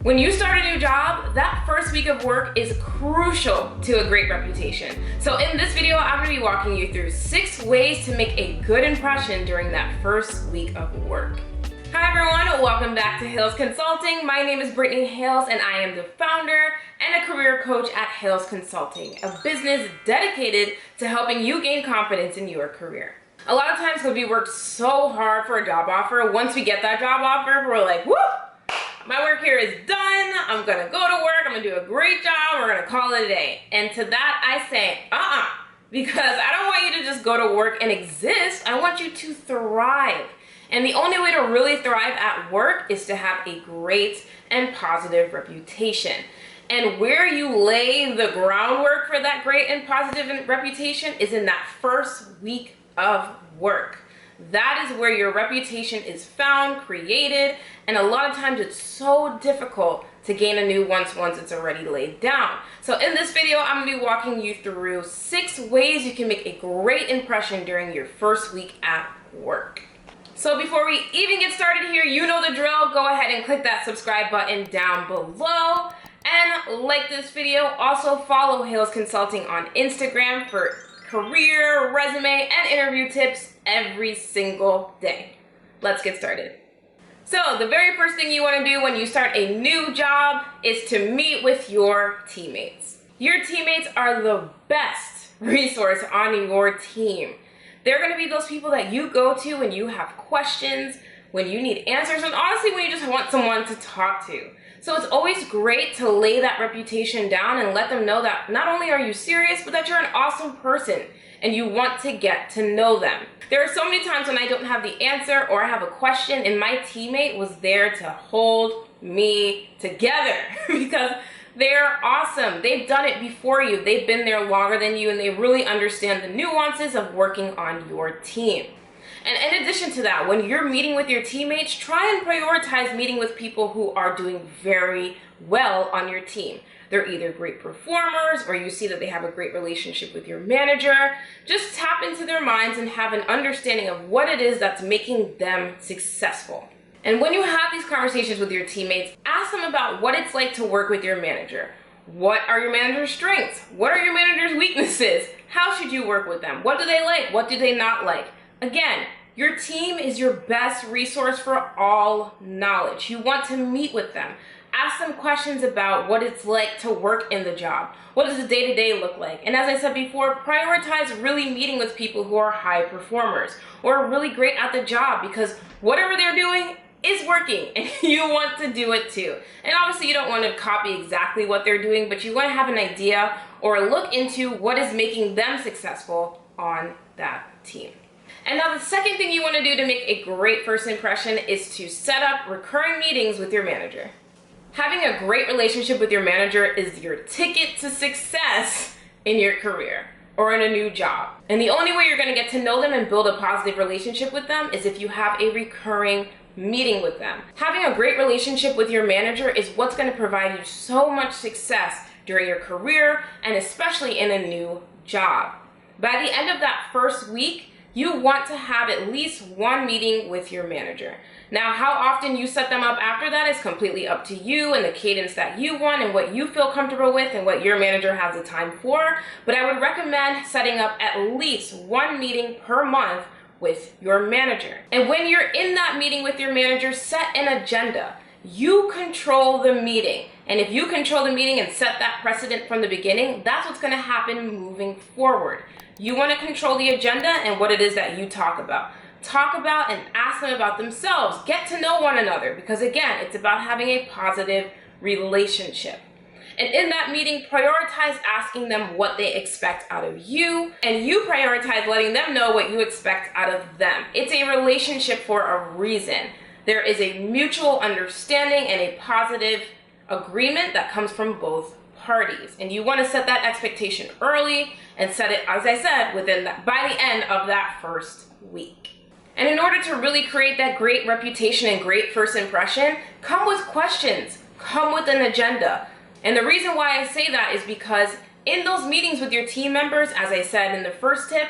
When you start a new job, that first week of work is crucial to a great reputation. So in this video, I'm gonna be walking you through 6 ways to make a good impression during that first week of work. Hi everyone, welcome back to Hales Consulting. My name is Brittany Hales and I am the founder and a career coach at Hales Consulting, a business dedicated to helping you gain confidence in your career. A lot of times when we work so hard for a job offer, once we get that job offer, we're like, whoop! My work here is done, I'm gonna go to work, I'm gonna do a great job, we're gonna call it a day. And to that I say, because I don't want you to just go to work and exist, I want you to thrive. And the only way to really thrive at work is to have a great and positive reputation. And where you lay the groundwork for that great and positive reputation is in that first week of work. That is where your reputation is found, created, and a lot of times it's so difficult to gain a new once it's already laid down. So in this video, I'm gonna be walking you through 6 ways you can make a great impression during your first week at work. So before we even get started here, you know the drill. Go ahead and click that subscribe button down below and like this video. Also follow Hales Consulting on Instagram for career, resume, and interview tips every single day. Let's get started. So the very first thing you want to do when you start a new job is to meet with your teammates. Your teammates are the best resource on your team. They're going to be those people that you go to when you have questions, when you need answers, and honestly when you just want someone to talk to. So it's always great to lay that reputation down and let them know that not only are you serious, but that you're an awesome person and you want to get to know them. There are so many times when I don't have the answer or I have a question and my teammate was there to hold me together because they're awesome. They've done it before you. They've been there longer than you and they really understand the nuances of working on your team. And in addition to that, when you're meeting with your teammates, try and prioritize meeting with people who are doing very well on your team. They're either great performers or you see that they have a great relationship with your manager. Just tap into their minds and have an understanding of what it is that's making them successful. And when you have these conversations with your teammates, ask them about what it's like to work with your manager. What are your manager's strengths? What are your manager's weaknesses? How should you work with them? What do they like? What do they not like? Again, your team is your best resource for all knowledge. You want to meet with them. Ask them questions about what it's like to work in the job. What does the day-to-day look like? And as I said before, prioritize really meeting with people who are high performers or are really great at the job because whatever they're doing is working and you want to do it too. And obviously you don't want to copy exactly what they're doing, but you want to have an idea or look into what is making them successful on that team. And now the second thing you want to do to make a great first impression is to set up recurring meetings with your manager. Having a great relationship with your manager is your ticket to success in your career or in a new job. And the only way you're going to get to know them and build a positive relationship with them is if you have a recurring meeting with them. Having a great relationship with your manager is what's going to provide you so much success during your career and especially in a new job. By the end of that first week, you want to have at least one meeting with your manager. Now, how often you set them up after that is completely up to you and the cadence that you want and what you feel comfortable with and what your manager has the time for. But I would recommend setting up at least one meeting per month with your manager. And when you're in that meeting with your manager, set an agenda. You control the meeting. And if you control the meeting and set that precedent from the beginning, that's what's going to happen moving forward. You want to control the agenda and what it is that you talk about. Talk about and ask them about themselves. Get to know one another because again, it's about having a positive relationship. And in that meeting, prioritize asking them what they expect out of you, and you prioritize letting them know what you expect out of them. It's a relationship for a reason. There is a mutual understanding and a positive agreement that comes from both parties. And you want to set that expectation early and set it, as I said, by the end of that first week. And in order to really create that great reputation and great first impression, come with questions, come with an agenda. And the reason why I say that is because in those meetings with your team members, as I said in the first tip,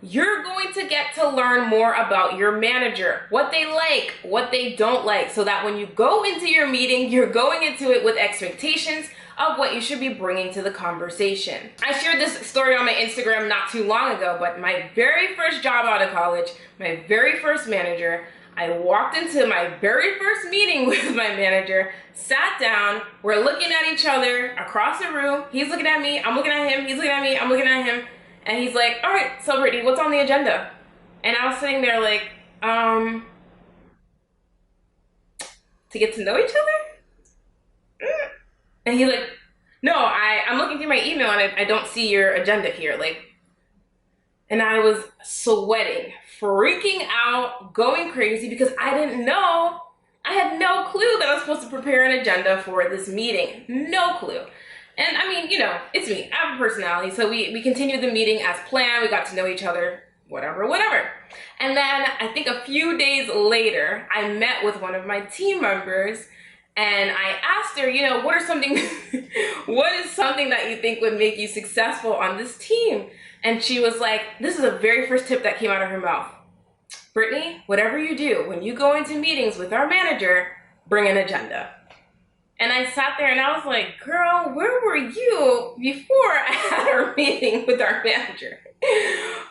you're going to get to learn more about your manager, what they like, what they don't like, so that when you go into your meeting, you're going into it with expectations of what you should be bringing to the conversation. I shared this story on my Instagram not too long ago, but my very first job out of college, my very first manager, I walked into my very first meeting with my manager, sat down, we're looking at each other across the room. He's looking at me, I'm looking at him, he's looking at me, I'm looking at him. And he's like, all right, so Brittany, what's on the agenda? And I was sitting there like, to get to know each other? And he's like, no, I'm looking through my email and I don't see your agenda here. Like, and I was sweating, freaking out, going crazy because I didn't know. I had no clue that I was supposed to prepare an agenda for this meeting. No clue. And I mean, you know, it's me. I have a personality. So we continued the meeting as planned. We got to know each other, whatever. And then I think a few days later, I met with one of my team members and I asked her, you know, what is something that you think would make you successful on this team? And she was like, this is the very first tip that came out of her mouth. Brittany, whatever you do, when you go into meetings with our manager, bring an agenda. And I sat there and I was like, girl, where were you before I had our meeting with our manager?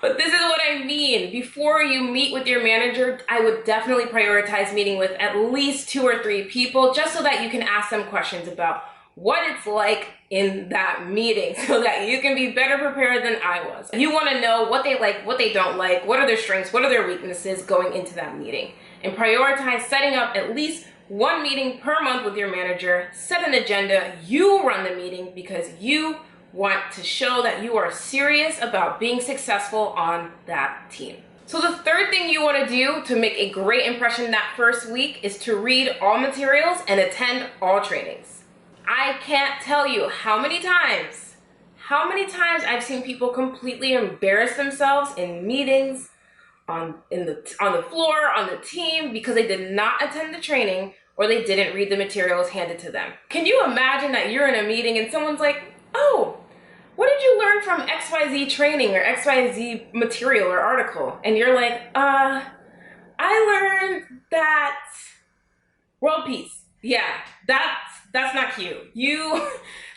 But this is what I mean. Before you meet with your manager, I would definitely prioritize meeting with at least 2 or 3 people just so that you can ask them questions about what it's like in that meeting so that you can be better prepared than I was. You want to know what they like, what they don't like, what are their strengths, what are their weaknesses going into that meeting. And prioritize setting up at least 1 meeting per month with your manager. Set an agenda. You run the meeting because you want to show that you are serious about being successful on that team. So the third thing you want to do to make a great impression that first week is to read all materials and attend all trainings. I can't tell you how many times I've seen people completely embarrass themselves in meetings, on the floor, on the team, because they did not attend the training or they didn't read the materials handed to them. Can you imagine that you're in a meeting and someone's like, oh, what did you learn from XYZ training or XYZ material or article? And you're like, I learned that world peace. Yeah, that's not cute.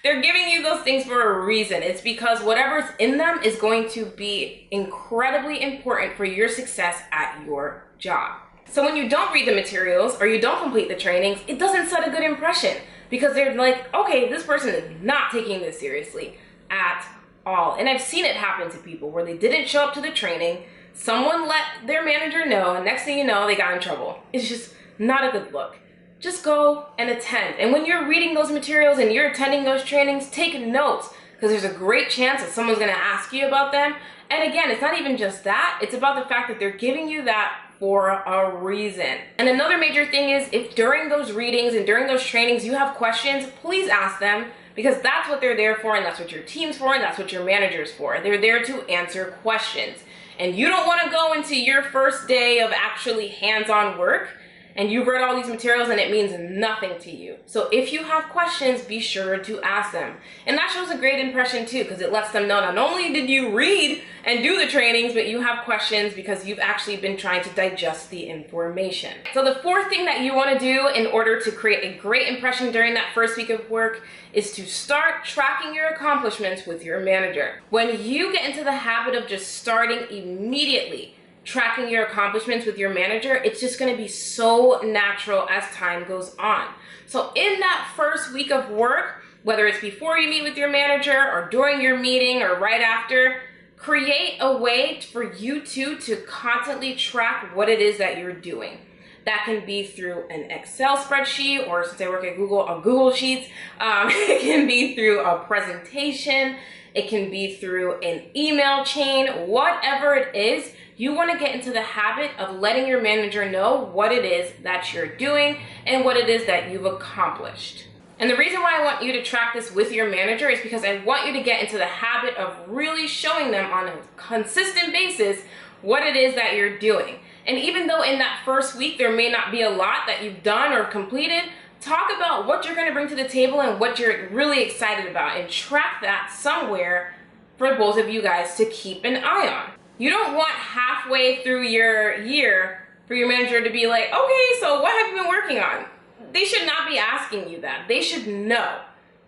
They're giving you those things for a reason. It's because whatever's in them is going to be incredibly important for your success at your job. So when you don't read the materials or you don't complete the trainings, it doesn't set a good impression because they're like, okay, this person is not taking this seriously at all. And I've seen it happen to people where they didn't show up to the training, someone let their manager know, and next thing you know, they got in trouble. It's just not a good look. Just go and attend. And when you're reading those materials and you're attending those trainings, take notes because there's a great chance that someone's going to ask you about them. And again, it's not even just that. It's about the fact that they're giving you that for a reason. And another major thing is if during those readings and during those trainings you have questions, please ask them because that's what they're there for and that's what your team's for and that's what your manager's for. They're there to answer questions. And you don't want to go into your first day of actually hands-on work and you've read all these materials and it means nothing to you. So if you have questions, be sure to ask them. And that shows a great impression too, because it lets them know not only did you read and do the trainings, but you have questions because you've actually been trying to digest the information. So the fourth thing that you want to do in order to create a great impression during that first week of work is to start tracking your accomplishments with your manager. When you get into the habit of just starting immediately, tracking your accomplishments with your manager, it's just going to be so natural as time goes on. So in that first week of work, whether it's before you meet with your manager or during your meeting or right after, create a way for you to constantly track what it is that you're doing. That can be through an Excel spreadsheet, or since I work at Google, on Google Sheets. It can be through a presentation. It can be through an email chain, whatever it is. You want to get into the habit of letting your manager know what it is that you're doing and what it is that you've accomplished. And the reason why I want you to track this with your manager is because I want you to get into the habit of really showing them on a consistent basis what it is that you're doing. And even though in that first week there may not be a lot that you've done or completed, talk about what you're going to bring to the table and what you're really excited about and track that somewhere for both of you guys to keep an eye on. You don't want halfway through your year for your manager to be like, okay, so what have you been working on? They should not be asking you that. They should know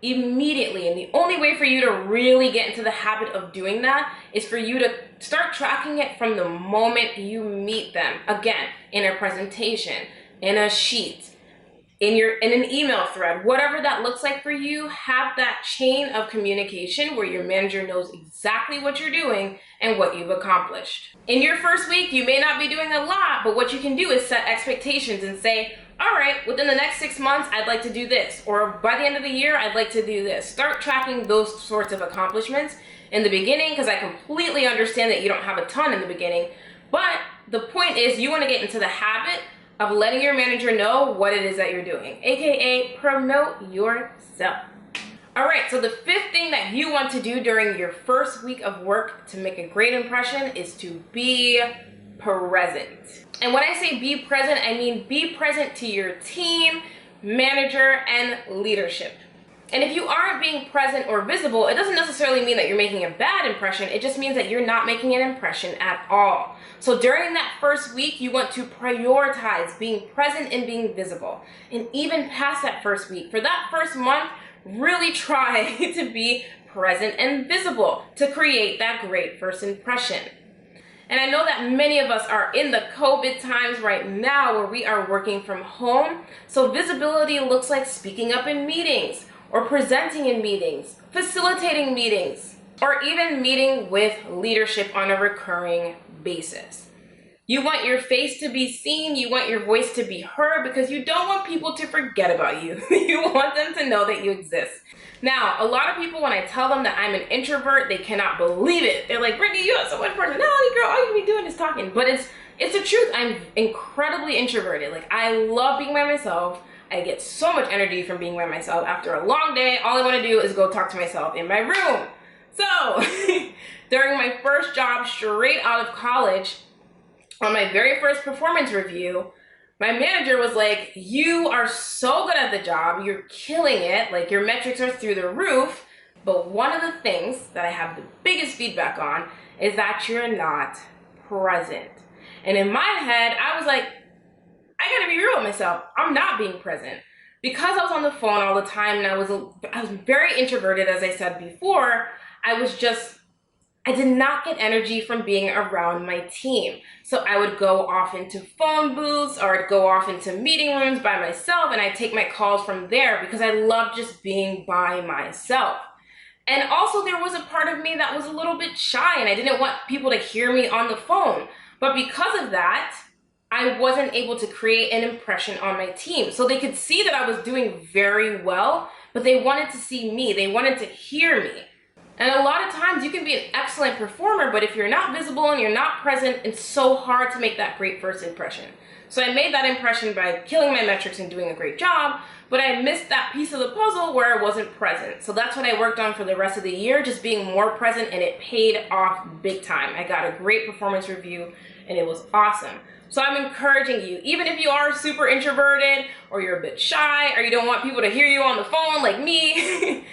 immediately. And the only way for you to really get into the habit of doing that is for you to start tracking it from the moment you meet them. Again, in a presentation, in a sheet, in an email thread, whatever that looks like for you. Have that chain of communication where your manager knows exactly what you're doing and what you've accomplished. In your first week, you may not be doing a lot, but what you can do is set expectations and say, all right, within the next 6 months, I'd like to do this. Or by the end of the year, I'd like to do this. Start tracking those sorts of accomplishments in the beginning, because I completely understand that you don't have a ton in the beginning. But the point is, you want to get into the habit of letting your manager know what it is that you're doing, aka promote yourself. All right, so the fifth thing that you want to do during your first week of work to make a great impression is to be present. And when I say be present, I mean be present to your team, manager, and leadership. And if you aren't being present or visible, it doesn't necessarily mean that you're making a bad impression. It just means that you're not making an impression at all. So during that first week, you want to prioritize being present and being visible. And even past that first week, for that first month, really try to be present and visible to create that great first impression. And I know that many of us are in the COVID times right now where we are working from home. So visibility looks like speaking up in meetings, or presenting in meetings, facilitating meetings, or even meeting with leadership on a recurring basis. You want your face to be seen, you want your voice to be heard, because you don't want people to forget about you. You want them to know that you exist. Now, a lot of people, when I tell them that I'm an introvert, they cannot believe it. They're like, Brittany, you have so much personality, girl, all you be doing is talking. But it's the truth. I'm incredibly introverted. Like, I love being by myself. I get so much energy from being by myself. After a long day, all I want to do is go talk to myself in my room. So, during my first job straight out of college, on my very first performance review, my manager was like, you are so good at the job, you're killing it, like your metrics are through the roof, but one of the things that I have the biggest feedback on is that you're not present. And in my head, I was like, I gotta be real with myself. I'm not being present. Because I was on the phone all the time and I was very introverted, as I said before, I did not get energy from being around my team. So I would go off into phone booths, or I'd go off into meeting rooms by myself, and I'd take my calls from there because I love just being by myself. And also there was a part of me that was a little bit shy and I didn't want people to hear me on the phone. But because of that, I wasn't able to create an impression on my team. So they could see that I was doing very well, but they wanted to see me. They wanted to hear me. And a lot of times you can be an excellent performer, but if you're not visible and you're not present, it's so hard to make that great first impression. So I made that impression by killing my metrics and doing a great job, but I missed that piece of the puzzle where I wasn't present. So that's what I worked on for the rest of the year, just being more present, and it paid off big time. I got a great performance review and it was awesome. So I'm encouraging you, even if you are super introverted or you're a bit shy or you don't want people to hear you on the phone like me,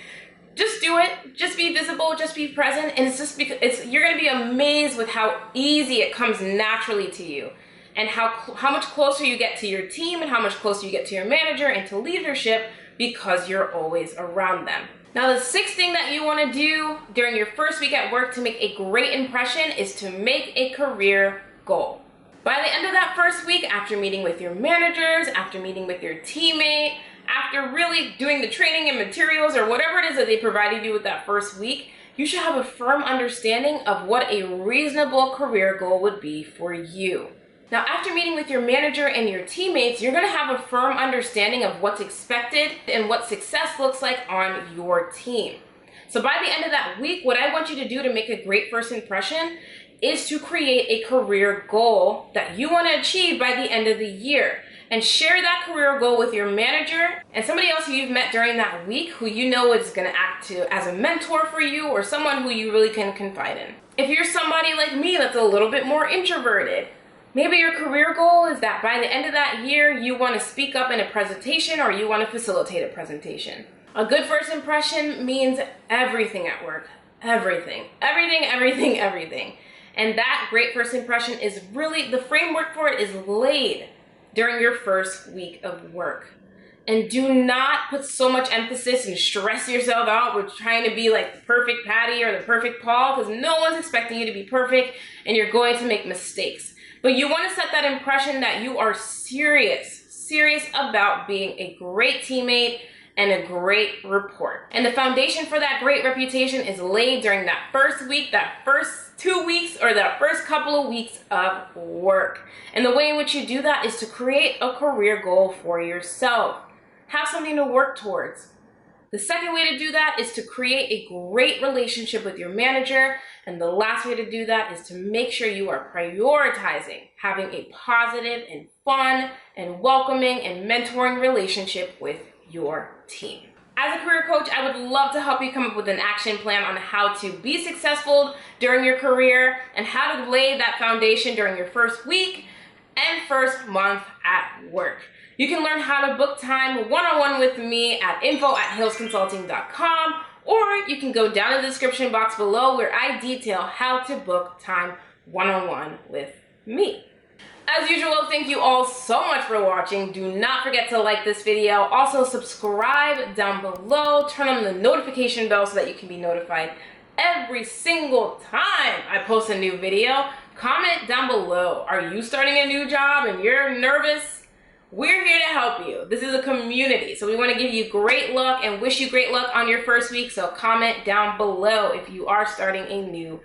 just do it. Just be visible, just be present. And it's just because you're gonna be amazed with how easy it comes naturally to you, and how much closer you get to your team and how much closer you get to your manager and to leadership because you're always around them. Now, the sixth thing that you wanna do during your first week at work to make a great impression is to make a career goal. By the end of that first week, after meeting with your managers, after meeting with your teammate, after really doing the training and materials or whatever it is that they provided you with that first week, you should have a firm understanding of what a reasonable career goal would be for you. Now, after meeting with your manager and your teammates, you're gonna have a firm understanding of what's expected and what success looks like on your team. So by the end of that week, what I want you to do to make a great first impression is to create a career goal that you want to achieve by the end of the year, and share that career goal with your manager and somebody else who you've met during that week who you know is going to act as a mentor for you, or someone who you really can confide in. If you're somebody like me that's a little bit more introverted, maybe your career goal is that by the end of that year you want to speak up in a presentation or you want to facilitate a presentation. A good first impression means everything at work. Everything. And that great first impression is really, the framework for it is laid during your first week of work. And do not put so much emphasis and stress yourself out with trying to be like the perfect Patty or the perfect Paul, because no one's expecting you to be perfect and you're going to make mistakes. But you want to set that impression that you are serious about being a great teammate and a great report. And the foundation for that great reputation is laid during that first week, that first 2 weeks, or that first couple of weeks of work. And the way in which you do that is to create a career goal for yourself. Have something to work towards. The second way to do that is to create a great relationship with your manager. And the last way to do that is to make sure you are prioritizing having a positive and fun and welcoming and mentoring relationship with your team. As a career coach, I would love to help you come up with an action plan on how to be successful during your career and how to lay that foundation during your first week and first month at work. You can learn how to book time one-on-one with me at info@hillsconsulting.com, or you can go down in the description box below where I detail how to book time one-on-one with me. As usual, thank you all so much for watching. Do not forget to like this video. Also, subscribe down below. Turn on the notification bell so that you can be notified every single time I post a new video. Comment down below. Are you starting a new job and you're nervous? We're here to help you. This is a community, so we want to give you great luck and wish you great luck on your first week. So comment down below if you are starting a new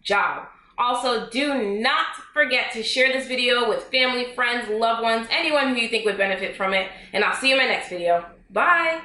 job. Also, do not forget to share this video with family, friends, loved ones, anyone who you think would benefit from it. And I'll see you in my next video. Bye.